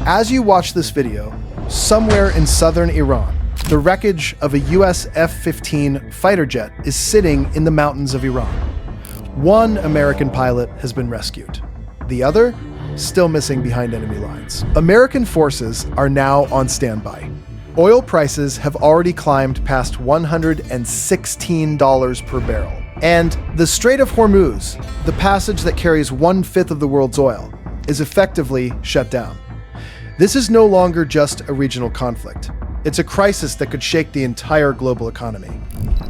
As you watch this video, somewhere in southern Iran, the wreckage of a US F-15 fighter jet is sitting in the mountains of Iran. One American pilot has been rescued. The other, still missing behind enemy lines. American forces are now on standby. Oil prices have already climbed past $116 per barrel. And the Strait of Hormuz, the passage that carries 1/5 of the world's oil, is effectively shut down. This is no longer just a regional conflict. It's a crisis that could shake the entire global economy.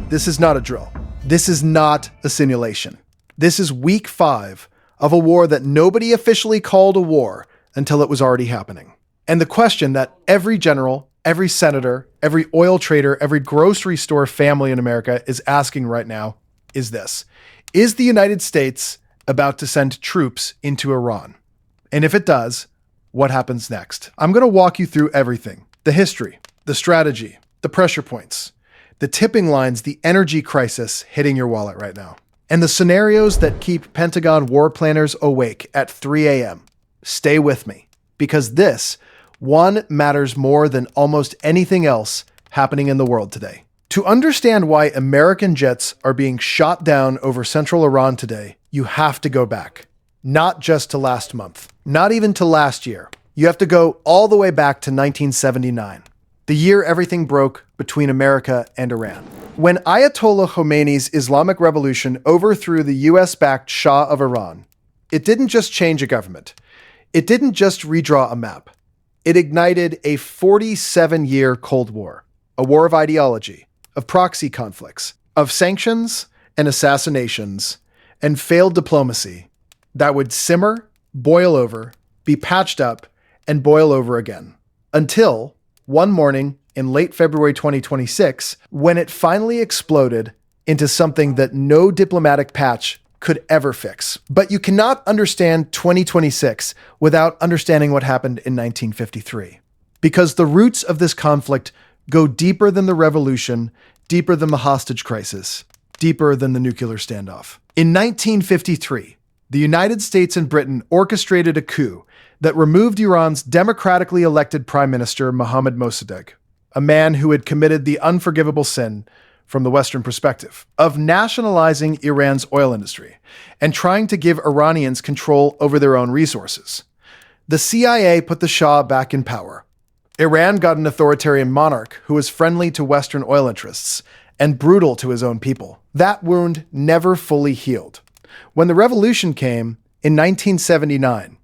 This is not a drill. This is not a simulation. This is week 5 of a war that nobody officially called a war until it was already happening. And the question that every general, every senator, every oil trader, every grocery store family in America is asking right now is this: is the United States about to send troops into Iran? And if it does, what happens next? I'm going to walk you through everything: the history, the strategy, the pressure points, the tipping lines, the energy crisis hitting your wallet right now, and the scenarios that keep Pentagon war planners awake at 3 a.m. Stay with me, because this one matters more than almost anything else happening in the world today. To understand why American jets are being shot down over central Iran today, you have to go back. Not just to last month, not even to last year. You have to go all the way back to 1979, the year everything broke between America and Iran. When Ayatollah Khomeini's Islamic Revolution overthrew the US-backed Shah of Iran, it didn't just change a government. It didn't just redraw a map. It ignited a 47-year Cold War, a war of ideology, of proxy conflicts, of sanctions and assassinations, and failed diplomacy that would simmer, boil over, be patched up, and boil over again. Until one morning in late February 2026, when it finally exploded into something that no diplomatic patch could ever fix. But you cannot understand 2026 without understanding what happened in 1953. Because the roots of this conflict go deeper than the revolution, deeper than the hostage crisis, deeper than the nuclear standoff. In 1953, the United States and Britain orchestrated a coup that removed Iran's democratically elected Prime Minister Mohammad Mossadegh, a man who had committed the unforgivable sin, from the Western perspective, of nationalizing Iran's oil industry and trying to give Iranians control over their own resources. The CIA put the Shah back in power. Iran got an authoritarian monarch who was friendly to Western oil interests and brutal to his own people. That wound never fully healed. When the revolution came in 1979,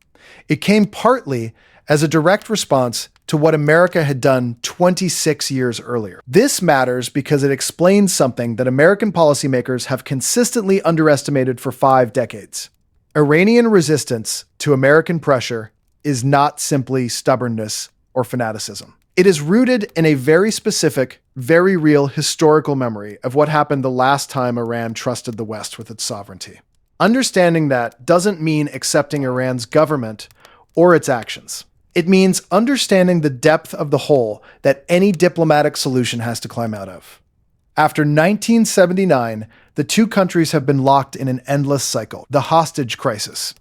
it came partly as a direct response to what America had done 26 years earlier. This matters because it explains something that American policymakers have consistently underestimated for 5 decades. Iranian resistance to American pressure is not simply stubbornness or fanaticism. It is rooted in a very specific, very real historical memory of what happened the last time Iran trusted the West with its sovereignty. Understanding that doesn't mean accepting Iran's government or its actions. It means understanding the depth of the hole that any diplomatic solution has to climb out of. After 1979, the two countries have been locked in an endless cycle: the hostage crisis,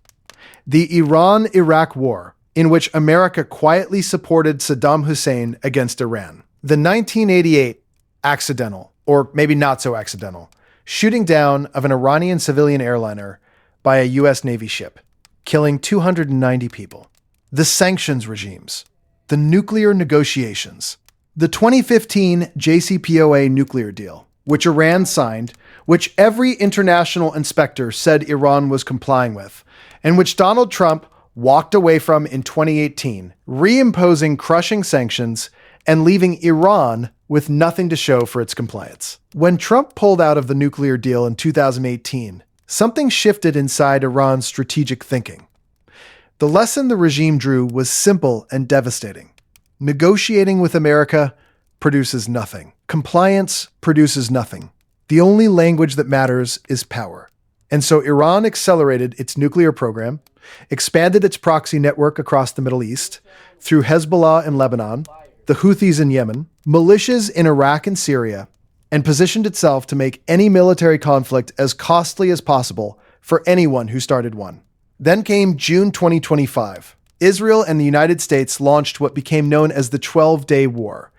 the Iran-Iraq war, in which America quietly supported Saddam Hussein against Iran, the 1988 accidental, or maybe not so accidental, shooting down of an Iranian civilian airliner by a US Navy ship, killing 290 people. The sanctions regimes, the nuclear negotiations, the 2015 JCPOA nuclear deal, which Iran signed, which every international inspector said Iran was complying with, and which Donald Trump walked away from in 2018, reimposing crushing sanctions and leaving Iran with nothing to show for its compliance. When Trump pulled out of the nuclear deal in 2018, something shifted inside Iran's strategic thinking. The lesson the regime drew was simple and devastating. Negotiating with America produces nothing. Compliance produces nothing. The only language that matters is power. And so Iran accelerated its nuclear program, expanded its proxy network across the Middle East through Hezbollah in Lebanon, the Houthis in Yemen, militias in Iraq and Syria, and positioned itself to make any military conflict as costly as possible for anyone who started one. Then came June 2025, Israel and the United States launched what became known as the 12-Day War,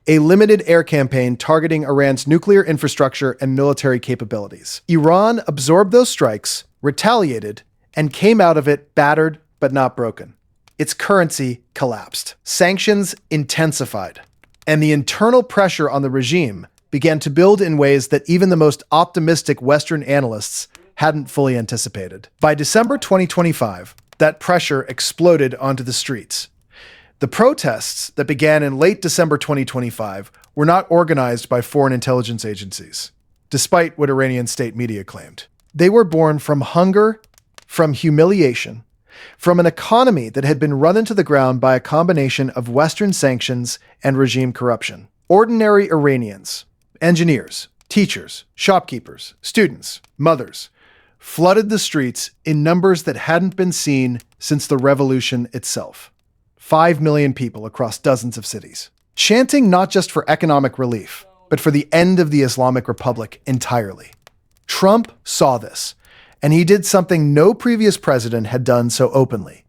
a limited air campaign targeting Iran's nuclear infrastructure and military capabilities. Iran absorbed those strikes, retaliated, and came out of it battered but not broken. Its currency collapsed. Sanctions intensified, and the internal pressure on the regime began to build in ways that even the most optimistic Western analysts hadn't fully anticipated. By December 2025, that pressure exploded onto the streets. The protests that began in late December 2025 were not organized by foreign intelligence agencies, despite what Iranian state media claimed. They were born from hunger, from humiliation, from an economy that had been run into the ground by a combination of Western sanctions and regime corruption. Ordinary Iranians, engineers, teachers, shopkeepers, students, mothers, flooded the streets in numbers that hadn't been seen since the revolution itself. 5 million people across dozens of cities, chanting not just for economic relief, but for the end of the Islamic Republic entirely. Trump saw this, and he did something no previous president had done so openly.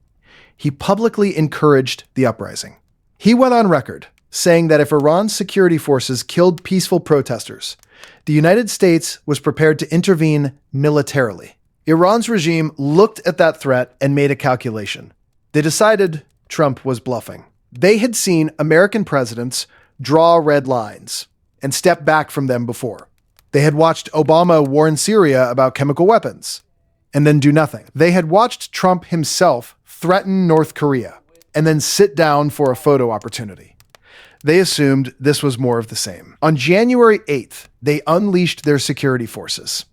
He publicly encouraged the uprising. He went on record saying that if Iran's security forces killed peaceful protesters, the United States was prepared to intervene militarily. Iran's regime looked at that threat and made a calculation. They decided Trump was bluffing. They had seen American presidents draw red lines and step back from them before. They had watched Obama warn Syria about chemical weapons and then do nothing. They had watched Trump himself threaten North Korea and then sit down for a photo opportunity. They assumed this was more of the same. On January 8th, they unleashed their security forces.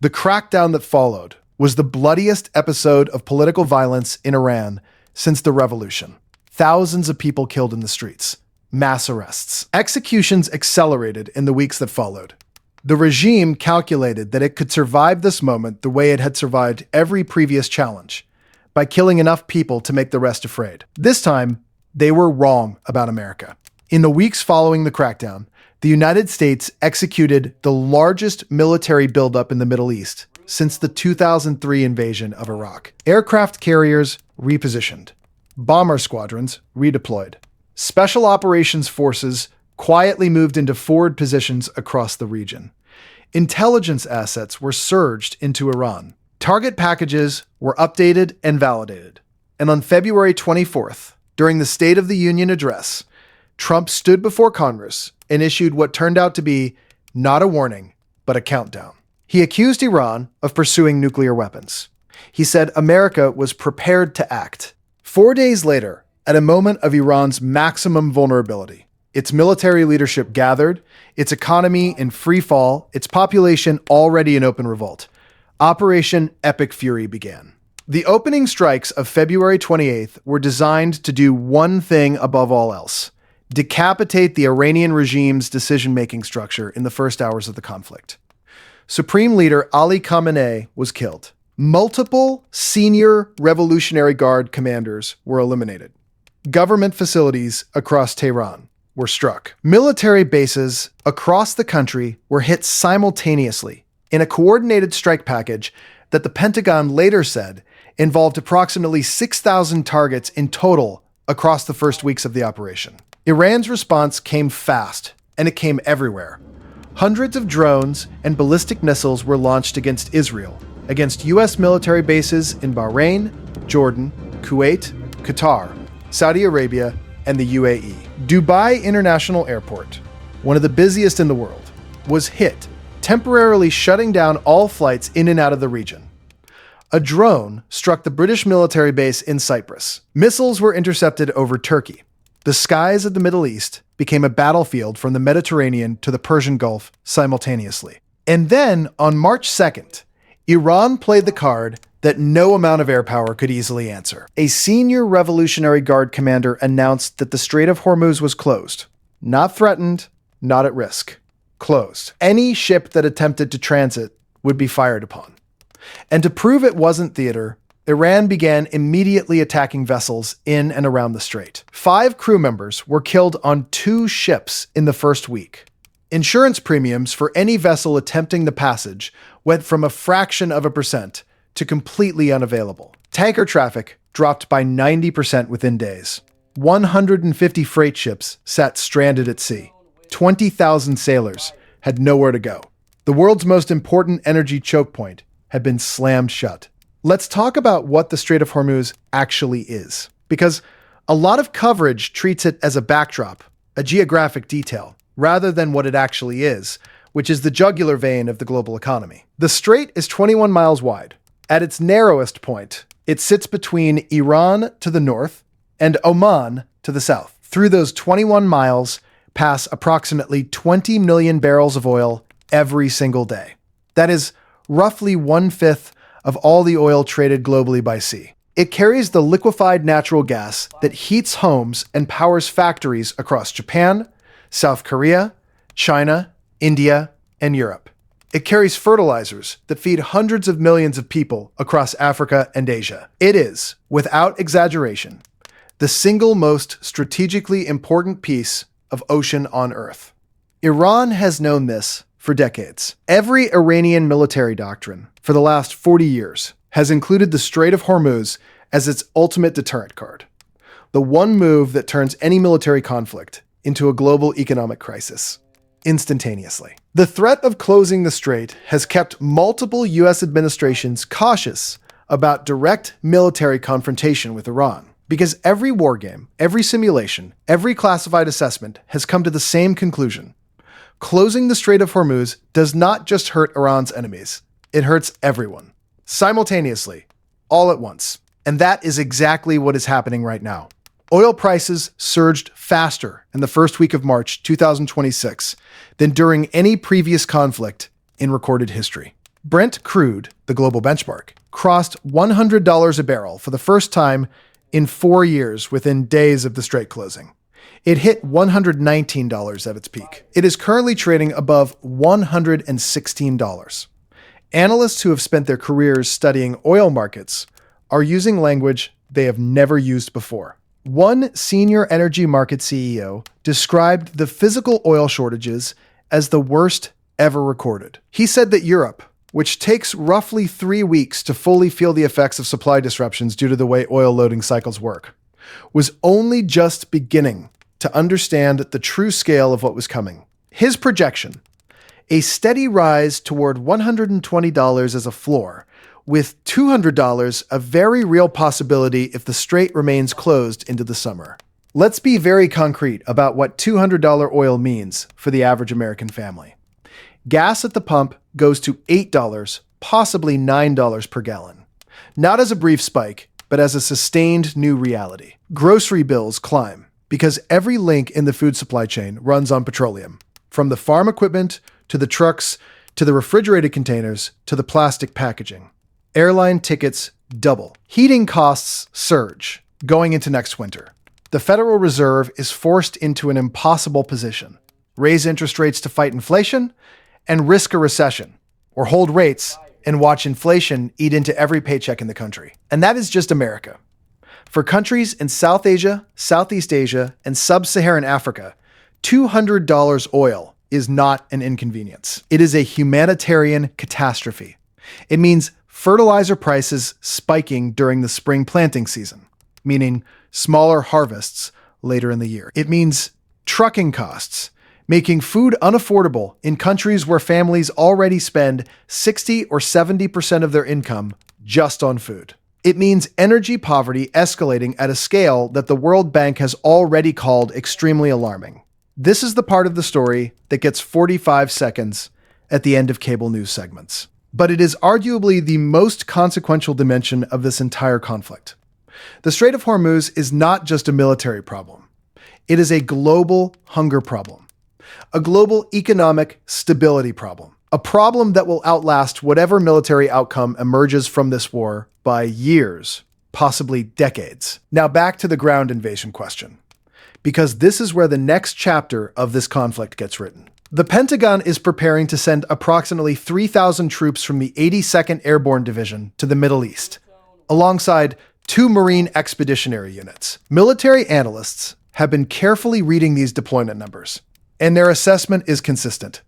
The crackdown that followed was the bloodiest episode of political violence in Iran since the revolution. Thousands of people killed in the streets. Mass arrests. Executions accelerated in the weeks that followed. The regime calculated that it could survive this moment the way it had survived every previous challenge, by killing enough people to make the rest afraid. This time, they were wrong about America. In the weeks following the crackdown, the United States executed the largest military buildup in the Middle East since the 2003 invasion of Iraq. Aircraft carriers repositioned. Bomber squadrons redeployed. Special operations forces quietly moved into forward positions across the region. Intelligence assets were surged into Iran. Target packages were updated and validated. And on February 24th, during the State of the Union address, Trump stood before Congress and issued what turned out to be not a warning, but a countdown. He accused Iran of pursuing nuclear weapons. He said America was prepared to act. 4 days later, at a moment of Iran's maximum vulnerability, its military leadership gathered, its economy in free fall, its population already in open revolt. Operation Epic Fury began. The opening strikes of February 28th were designed to do one thing above all else: decapitate the Iranian regime's decision-making structure in the first hours of the conflict. Supreme Leader Ali Khamenei was killed. Multiple senior Revolutionary Guard commanders were eliminated. Government facilities across Tehran were struck. Military bases across the country were hit simultaneously in a coordinated strike package that the Pentagon later said involved approximately 6,000 targets in total across the first weeks of the operation. Iran's response came fast, and it came everywhere. Hundreds of drones and ballistic missiles were launched against Israel, against U.S. military bases in Bahrain, Jordan, Kuwait, Qatar, Saudi Arabia, and the UAE. Dubai International Airport, one of the busiest in the world, was hit, temporarily shutting down all flights in and out of the region. A drone struck the British military base in Cyprus. Missiles were intercepted over Turkey. The skies of the Middle East became a battlefield from the Mediterranean to the Persian Gulf simultaneously. And then, on March 2nd, Iran played the card that no amount of air power could easily answer. A senior Revolutionary Guard commander announced that the Strait of Hormuz was closed. Not threatened, not at risk. Closed. Any ship that attempted to transit would be fired upon. And to prove it wasn't theater, Iran began immediately attacking vessels in and around the strait. 5 crew members were killed on 2 ships in the first week. Insurance premiums for any vessel attempting the passage went from a fraction of a percent to completely unavailable. Tanker traffic dropped by 90% within days. 150 freight ships sat stranded at sea. 20,000 sailors had nowhere to go. The world's most important energy choke point had been slammed shut. Let's talk about what the Strait of Hormuz actually is, because a lot of coverage treats it as a backdrop, a geographic detail, rather than what it actually is, which is the jugular vein of the global economy. The strait is 21 miles wide. At its narrowest point, it sits between Iran to the north and Oman to the south. Through those 21 miles pass approximately 20 million barrels of oil every single day. That is roughly 1/5 of all the oil traded globally by sea. It carries the liquefied natural gas that heats homes and powers factories across Japan, South Korea, China, India, and Europe. It carries fertilizers that feed hundreds of millions of people across Africa and Asia. It is, without exaggeration, the single most strategically important piece of ocean on Earth. Iran has known this for decades. Every Iranian military doctrine for the last 40 years has included the Strait of Hormuz as its ultimate deterrent card, the one move that turns any military conflict into a global economic crisis instantaneously. The threat of closing the strait has kept multiple U.S. administrations cautious about direct military confrontation with Iran, because every war game, every simulation, every classified assessment has come to the same conclusion. Closing the Strait of Hormuz does not just hurt Iran's enemies, it hurts everyone, simultaneously, all at once. And that is exactly what is happening right now. Oil prices surged faster in the first week of March 2026 than during any previous conflict in recorded history. Brent crude, the global benchmark, crossed $100 a barrel for the first time in 4 years within days of the strait closing. It hit $119 at its peak. It is currently trading above $116. Analysts who have spent their careers studying oil markets are using language they have never used before. One senior energy market CEO described the physical oil shortages as the worst ever recorded. He said that Europe, which takes roughly 3 weeks to fully feel the effects of supply disruptions due to the way oil loading cycles work, was only just beginning to understand the true scale of what was coming. His projection, a steady rise toward $120 as a floor, with $200 a very real possibility if the strait remains closed into the summer. Let's be very concrete about what $200 oil means for the average American family. Gas at the pump goes to $8, possibly $9 per gallon. Not as a brief spike, but as a sustained new reality. Grocery bills climb because every link in the food supply chain runs on petroleum, from the farm equipment to the trucks to the refrigerated containers to the plastic packaging. Airline tickets double. Heating costs surge going into next winter. The Federal Reserve is forced into an impossible position: raise interest rates to fight inflation and risk a recession, or hold rates and watch inflation eat into every paycheck in the country. And that is just America. For countries in South Asia, Southeast Asia, and Sub-Saharan Africa, $200 oil is not an inconvenience. It is a humanitarian catastrophe. It means fertilizer prices spiking during the spring planting season, meaning smaller harvests later in the year. It means trucking costs, making food unaffordable in countries where families already spend 60 or 70% of their income just on food. It means energy poverty escalating at a scale that the World Bank has already called extremely alarming. This is the part of the story that gets 45 seconds at the end of cable news segments. But it is arguably the most consequential dimension of this entire conflict. The Strait of Hormuz is not just a military problem. It is a global hunger problem, a global economic stability problem, a problem that will outlast whatever military outcome emerges from this war by years, possibly decades. Now back to the ground invasion question, because this is where the next chapter of this conflict gets written. The Pentagon is preparing to send approximately 3,000 troops from the 82nd Airborne Division to the Middle East, alongside 2 Marine Expeditionary Units. Military analysts have been carefully reading these deployment numbers, and their assessment is consistent.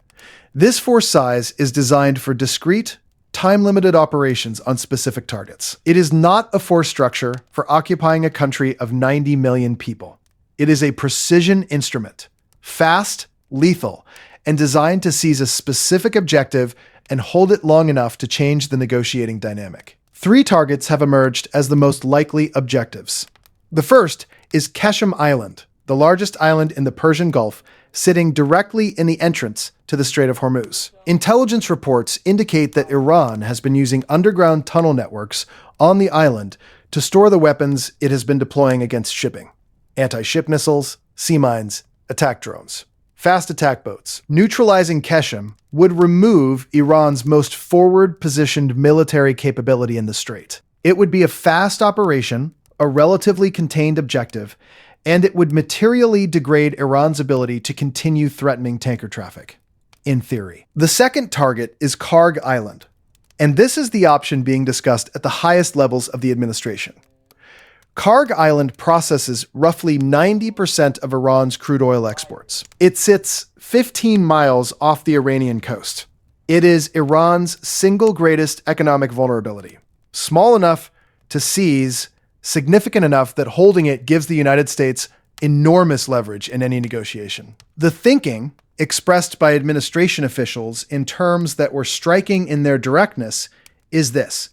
This force size is designed for discrete, time-limited operations on specific targets. It is not a force structure for occupying a country of 90 million people. It is a precision instrument, fast, lethal, and designed to seize a specific objective and hold it long enough to change the negotiating dynamic. 3 targets have emerged as the most likely objectives. The first is Qeshm Island, the largest island in the Persian Gulf, sitting directly in the entrance to the Strait of Hormuz. Intelligence reports indicate that Iran has been using underground tunnel networks on the island to store the weapons it has been deploying against shipping: anti-ship missiles, sea mines, attack drones, fast attack boats. Neutralizing Qeshm would remove Iran's most forward-positioned military capability in the strait. It would be a fast operation, a relatively contained objective, and it would materially degrade Iran's ability to continue threatening tanker traffic, in theory. The second target is Karg Island, and this is the option being discussed at the highest levels of the administration. Karg Island processes roughly 90% of Iran's crude oil exports. It sits 15 miles off the Iranian coast. It is Iran's single greatest economic vulnerability, small enough to seize, significant enough that holding it gives the United States enormous leverage in any negotiation. The thinking, expressed by administration officials in terms that were striking in their directness, is this: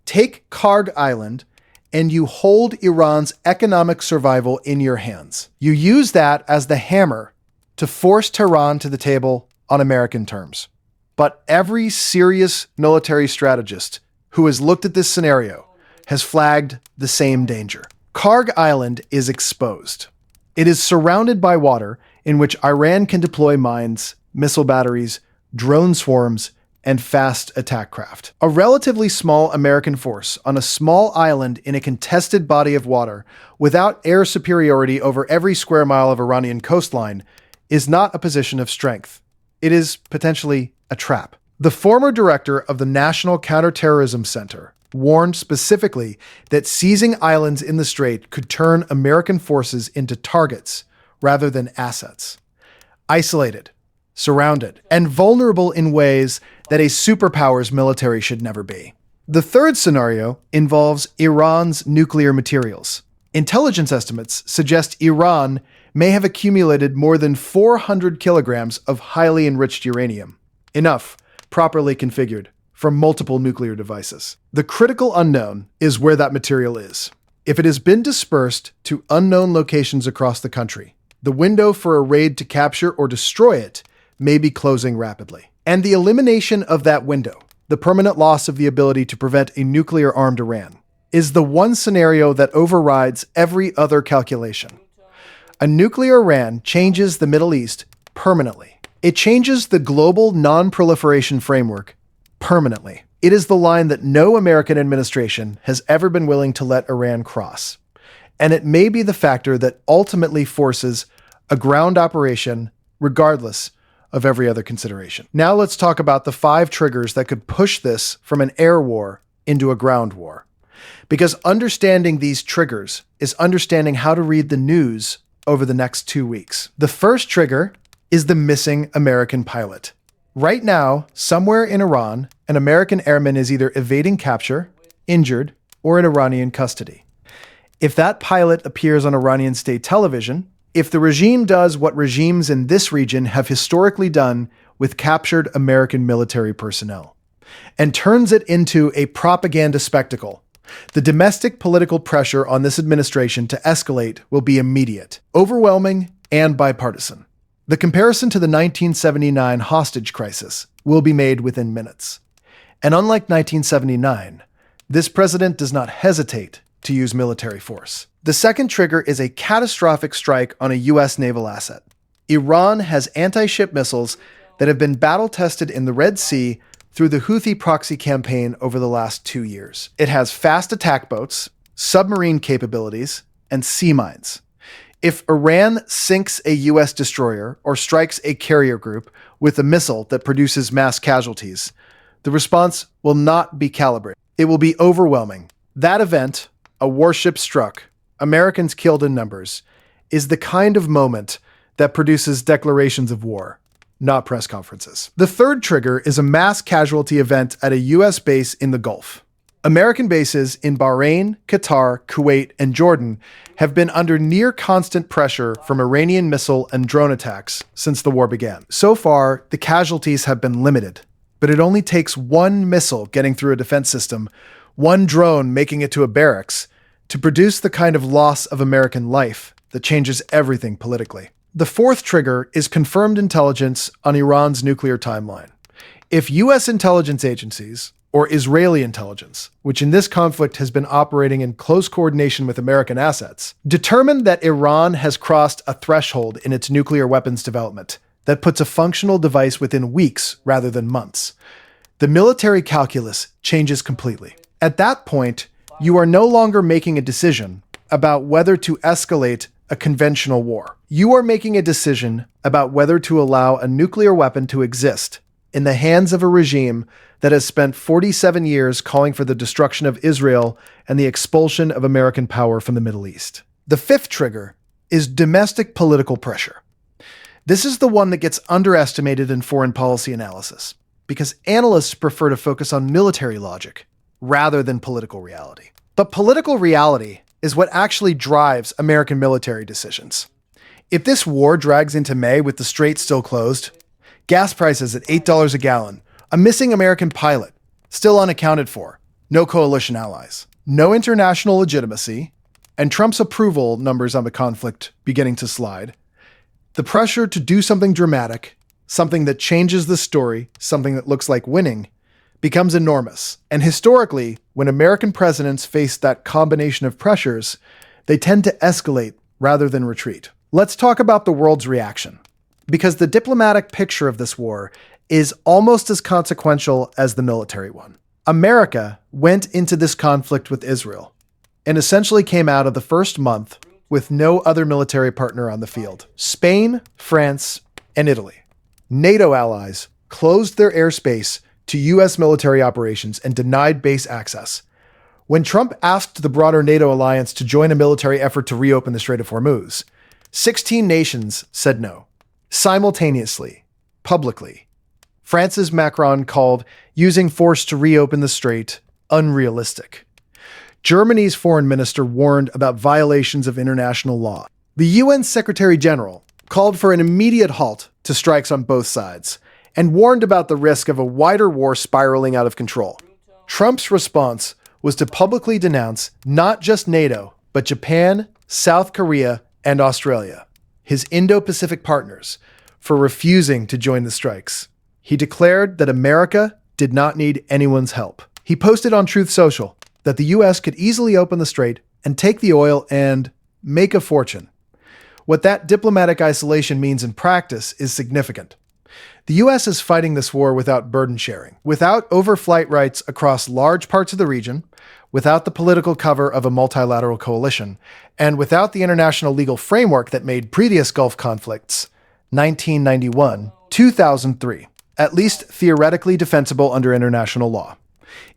take Karg Island and you hold Iran's economic survival in your hands. You use that as the hammer to force Tehran to the table on American terms. But every serious military strategist who has looked at this scenario has flagged the same danger. Karg Island is exposed. It is surrounded by water in which Iran can deploy mines, missile batteries, drone swarms, and fast attack craft. A relatively small American force on a small island in a contested body of water without air superiority over every square mile of Iranian coastline is not a position of strength. It is potentially a trap. The former director of the National Counterterrorism Center warned specifically that seizing islands in the strait could turn American forces into targets rather than assets. Isolated, surrounded, and vulnerable in ways that a superpower's military should never be. The third scenario involves Iran's nuclear materials. Intelligence estimates suggest Iran may have accumulated more than 400 kilograms of highly enriched uranium, enough, properly configured, from multiple nuclear devices. The critical unknown is where that material is. If it has been dispersed to unknown locations across the country, the window for a raid to capture or destroy it may be closing rapidly. And the elimination of that window, the permanent loss of the ability to prevent a nuclear-armed Iran, is the one scenario that overrides every other calculation. A nuclear Iran changes the Middle East permanently. It changes the global non-proliferation framework permanently. It is the line that no American administration has ever been willing to let Iran cross. And it may be the factor that ultimately forces a ground operation regardless of every other consideration. Now let's talk about the 5 triggers that could push this from an air war into a ground war. Because understanding these triggers is understanding how to read the news over the next 2 weeks. The first trigger is the missing American pilot. Right now, somewhere in Iran, an American airman is either evading capture, injured, or in Iranian custody. If that pilot appears on Iranian state television, if the regime does what regimes in this region have historically done with captured American military personnel, and turns it into a propaganda spectacle, the domestic political pressure on this administration to escalate will be immediate, overwhelming, and bipartisan. The comparison to the 1979 hostage crisis will be made within minutes. And unlike 1979, this president does not hesitate to use military force. The second trigger is a catastrophic strike on a U.S. naval asset. Iran has anti-ship missiles that have been battle-tested in the Red Sea through the Houthi proxy campaign over the last 2 years. It has fast attack boats, submarine capabilities, and sea mines. If Iran sinks a U.S. destroyer or strikes a carrier group with a missile that produces mass casualties, the response will not be calibrated. It will be overwhelming. That event, a warship struck, Americans killed in numbers, is the kind of moment that produces declarations of war, not press conferences. The third trigger is a mass casualty event at a U.S. base in the Gulf. American bases in Bahrain, Qatar, Kuwait, and Jordan have been under near constant pressure from Iranian missile and drone attacks since the war began. So far, the casualties have been limited, but it only takes one missile getting through a defense system, one drone making it to a barracks, to produce the kind of loss of American life that changes everything politically. The fourth trigger is confirmed intelligence on Iran's nuclear timeline. If U.S. intelligence agencies, or Israeli intelligence, which in this conflict has been operating in close coordination with American assets, determined that Iran has crossed a threshold in its nuclear weapons development that puts a functional device within weeks rather than months, the military calculus changes completely. At that point, you are no longer making a decision about whether to escalate a conventional war. You are making a decision about whether to allow a nuclear weapon to exist in the hands of a regime that has spent 47 years calling for the destruction of Israel and the expulsion of American power from the Middle East. The fifth trigger is domestic political pressure. This is the one that gets underestimated in foreign policy analysis, because analysts prefer to focus on military logic rather than political reality. But political reality is what actually drives American military decisions. If this war drags into May with the Strait still closed, gas prices at $8 a gallon, a missing American pilot, still unaccounted for, no coalition allies, no international legitimacy, and Trump's approval numbers on the conflict beginning to slide, the pressure to do something dramatic, something that changes the story, something that looks like winning, becomes enormous. And historically, when American presidents face that combination of pressures, they tend to escalate rather than retreat. Let's talk about the world's reaction, because the diplomatic picture of this war is almost as consequential as the military one. America went into this conflict with Israel and essentially came out of the first month with no other military partner on the field. Spain, France, and Italy, NATO allies, closed their airspace to U.S. military operations and denied base access. When Trump asked the broader NATO alliance to join a military effort to reopen the Strait of Hormuz, 16 nations said no. Simultaneously, publicly, France's Macron called using force to reopen the strait unrealistic. Germany's foreign minister warned about violations of international law. The UN Secretary General called for an immediate halt to strikes on both sides and warned about the risk of a wider war spiraling out of control. Trump's response was to publicly denounce not just NATO, but Japan, South Korea, and Australia, his Indo-Pacific partners, for refusing to join the strikes. He declared that America did not need anyone's help. He posted on Truth Social that the U.S. could easily open the strait and take the oil and make a fortune. What that diplomatic isolation means in practice is significant. The U.S. is fighting this war without burden sharing, without overflight rights across large parts of the region, without the political cover of a multilateral coalition, and without the international legal framework that made previous Gulf conflicts, 1991, 2003, at least theoretically defensible under international law.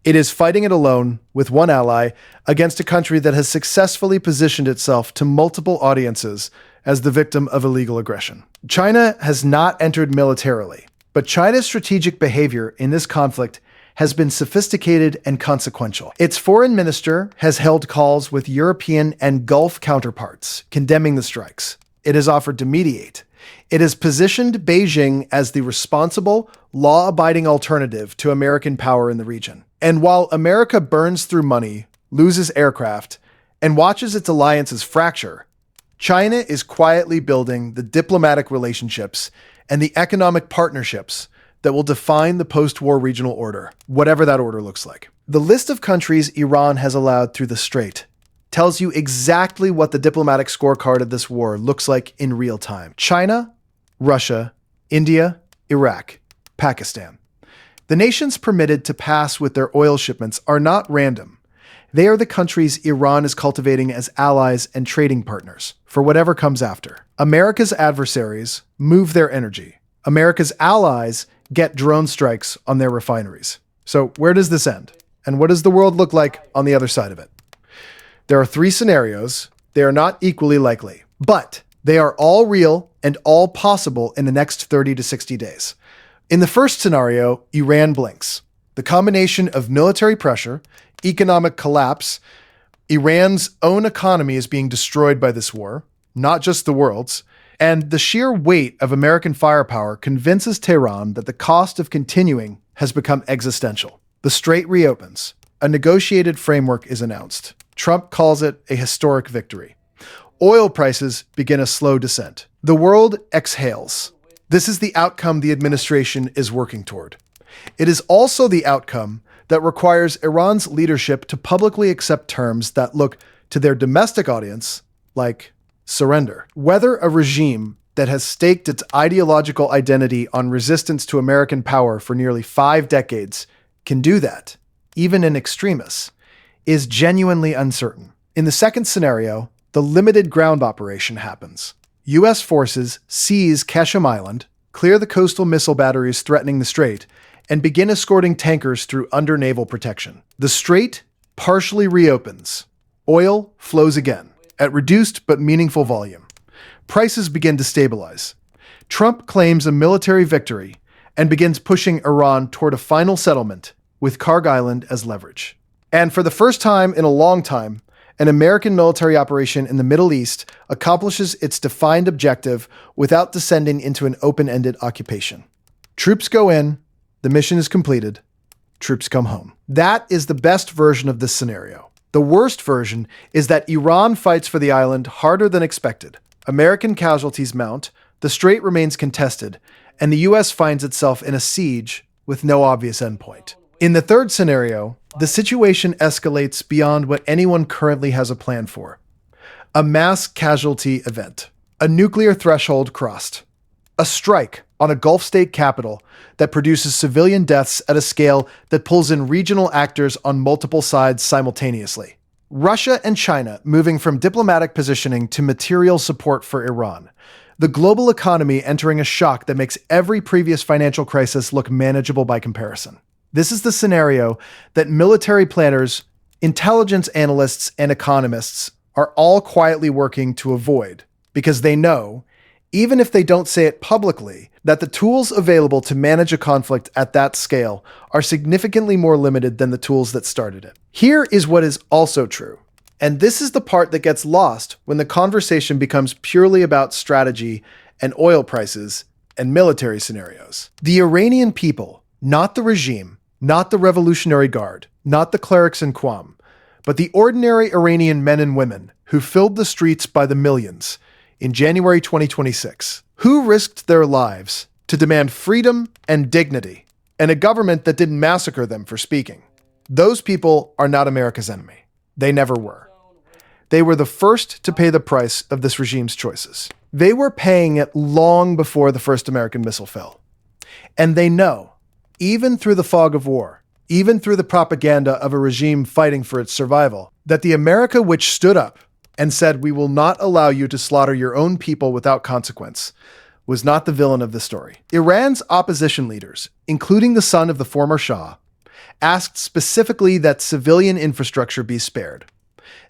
It is fighting it alone with one ally against a country that has successfully positioned itself to multiple audiences as the victim of illegal aggression. China has not entered militarily, but China's strategic behavior in this conflict has been sophisticated and consequential. Its foreign minister has held calls with European and Gulf counterparts, condemning the strikes. It has offered to mediate. It has positioned Beijing as the responsible, law-abiding alternative to American power in the region. And while America burns through money, loses aircraft, and watches its alliances fracture, China is quietly building the diplomatic relationships and the economic partnerships that will define the post-war regional order, whatever that order looks like. The list of countries Iran has allowed through the Strait tells you exactly what the diplomatic scorecard of this war looks like in real time. China, Russia, India, Iraq, Pakistan. The nations permitted to pass with their oil shipments are not random. They are the countries Iran is cultivating as allies and trading partners for whatever comes after. America's adversaries move their energy. America's allies get drone strikes on their refineries. So where does this end? And what does the world look like on the other side of it? There are three scenarios. They are not equally likely, but they are all real and all possible in the next 30 to 60 days. In the first scenario, Iran blinks. The combination of military pressure, economic collapse, Iran's own economy is being destroyed by this war, not just the world's, and the sheer weight of American firepower convinces Tehran that the cost of continuing has become existential. The strait reopens. A negotiated framework is announced. Trump calls it a historic victory. Oil prices begin a slow descent. The world exhales. This is the outcome the administration is working toward. It is also the outcome that requires Iran's leadership to publicly accept terms that look to their domestic audience like surrender. Whether a regime that has staked its ideological identity on resistance to American power for nearly 5 decades can do that, even in extremis, is genuinely uncertain. In the second scenario, the limited ground operation happens. U.S. forces seize Keshem Island, clear the coastal missile batteries threatening the strait, and begin escorting tankers through under-naval protection. The strait partially reopens. Oil flows again, at reduced but meaningful volume. Prices begin to stabilize. Trump claims a military victory and begins pushing Iran toward a final settlement with Karg Island as leverage. And for the first time in a long time, an American military operation in the Middle East accomplishes its defined objective without descending into an open-ended occupation. Troops go in, the mission is completed, troops come home. That is the best version of this scenario. The worst version is that Iran fights for the island harder than expected. American casualties mount, the strait remains contested, and the U.S. finds itself in a siege with no obvious endpoint. In the third scenario, the situation escalates beyond what anyone currently has a plan for. A mass casualty event. A nuclear threshold crossed. A strike on a Gulf state capital that produces civilian deaths at a scale that pulls in regional actors on multiple sides simultaneously. Russia and China moving from diplomatic positioning to material support for Iran. The global economy entering a shock that makes every previous financial crisis look manageable by comparison. This is the scenario that military planners, intelligence analysts, and economists are all quietly working to avoid because they know, even if they don't say it publicly, that the tools available to manage a conflict at that scale are significantly more limited than the tools that started it. Here is what is also true, and this is the part that gets lost when the conversation becomes purely about strategy and oil prices and military scenarios. The Iranian people, not the regime, not the Revolutionary Guard, not the clerics in Qom, but the ordinary Iranian men and women who filled the streets by the millions in January 2026, who risked their lives to demand freedom and dignity, and a government that didn't massacre them for speaking. Those people are not America's enemy. They never were. They were the first to pay the price of this regime's choices. They were paying it long before the first American missile fell. And they know, even through the fog of war, even through the propaganda of a regime fighting for its survival, that the America which stood up and said, "We will not allow you to slaughter your own people without consequence," was not the villain of the story. Iran's opposition leaders, including the son of the former Shah, asked specifically that civilian infrastructure be spared.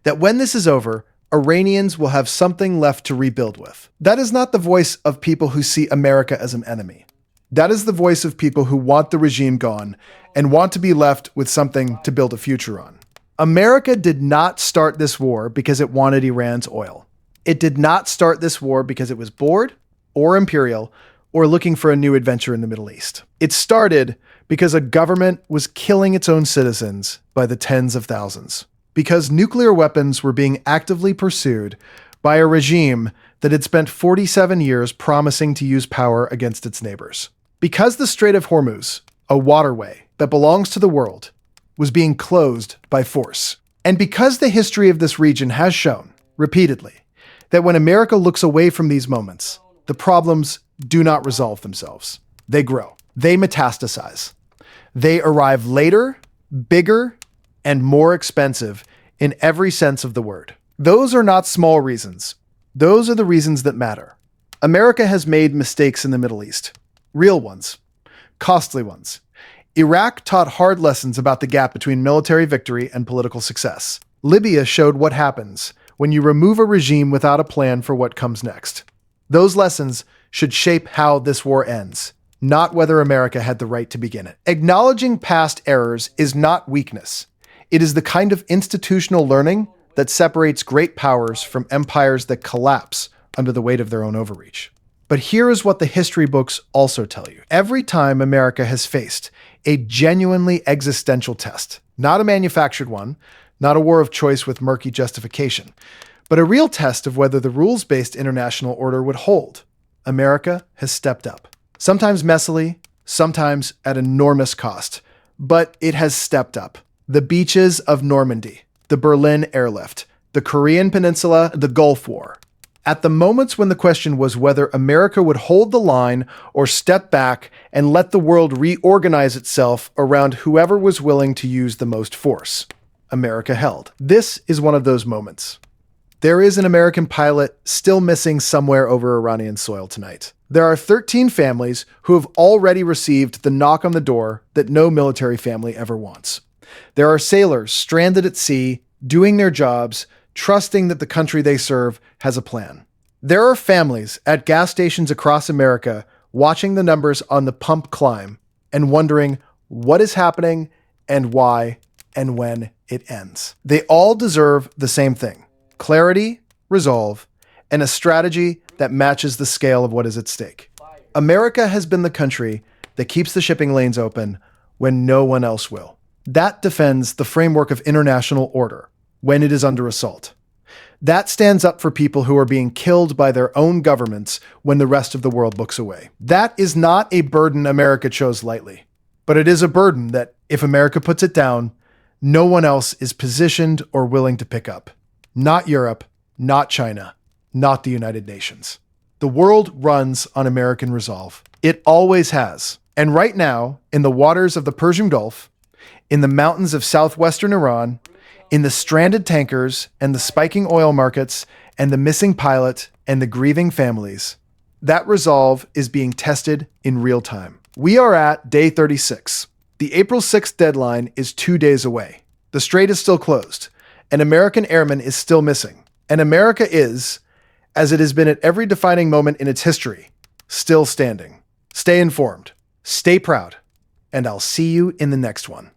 That when this is over, Iranians will have something left to rebuild with. That is not the voice of people who see America as an enemy. That is the voice of people who want the regime gone and want to be left with something to build a future on. America did not start this war because it wanted Iran's oil. It did not start this war because it was bored or imperial or looking for a new adventure in the Middle East. It started because a government was killing its own citizens by the tens of thousands. Because nuclear weapons were being actively pursued by a regime that had spent 47 years promising to use power against its neighbors. Because the Strait of Hormuz, a waterway that belongs to the world, was being closed by force. And because the history of this region has shown, repeatedly, that when America looks away from these moments, the problems do not resolve themselves. They grow. They metastasize. They arrive later, bigger, and more expensive in every sense of the word. Those are not small reasons. Those are the reasons that matter. America has made mistakes in the Middle East. Real ones. Costly ones. Iraq taught hard lessons about the gap between military victory and political success. Libya showed what happens when you remove a regime without a plan for what comes next. Those lessons should shape how this war ends, not whether America had the right to begin it. Acknowledging past errors is not weakness. It is the kind of institutional learning that separates great powers from empires that collapse under the weight of their own overreach. But here is what the history books also tell you. Every time America has faced a genuinely existential test, not a manufactured one, not a war of choice with murky justification, but a real test of whether the rules-based international order would hold, America has stepped up. Sometimes messily, sometimes at enormous cost, but it has stepped up. The beaches of Normandy, the Berlin airlift, the Korean Peninsula, the Gulf War. At the moments when the question was whether America would hold the line or step back and let the world reorganize itself around whoever was willing to use the most force, America held. This is one of those moments. There is an American pilot still missing somewhere over Iranian soil tonight. There are 13 families who have already received the knock on the door that no military family ever wants. There are sailors stranded at sea, doing their jobs, trusting that the country they serve has a plan. There are families at gas stations across America watching the numbers on the pump climb and wondering what is happening and why and when it ends. They all deserve the same thing: clarity, resolve, and a strategy that matches the scale of what is at stake. America has been the country that keeps the shipping lanes open when no one else will. That defends the framework of international order when it is under assault. That stands up for people who are being killed by their own governments when the rest of the world looks away. That is not a burden America chose lightly, but it is a burden that, if America puts it down, no one else is positioned or willing to pick up. Not Europe, not China, not the United Nations. The world runs on American resolve. It always has. And right now, in the waters of the Persian Gulf, in the mountains of southwestern Iran, in the stranded tankers and the spiking oil markets and the missing pilot and the grieving families, that resolve is being tested in real time. We are at day 36. The April 6th deadline is 2 days away. The strait is still closed. An American airman is still missing. And America is, as it has been at every defining moment in its history, still standing. Stay informed, stay proud, and I'll see you in the next one.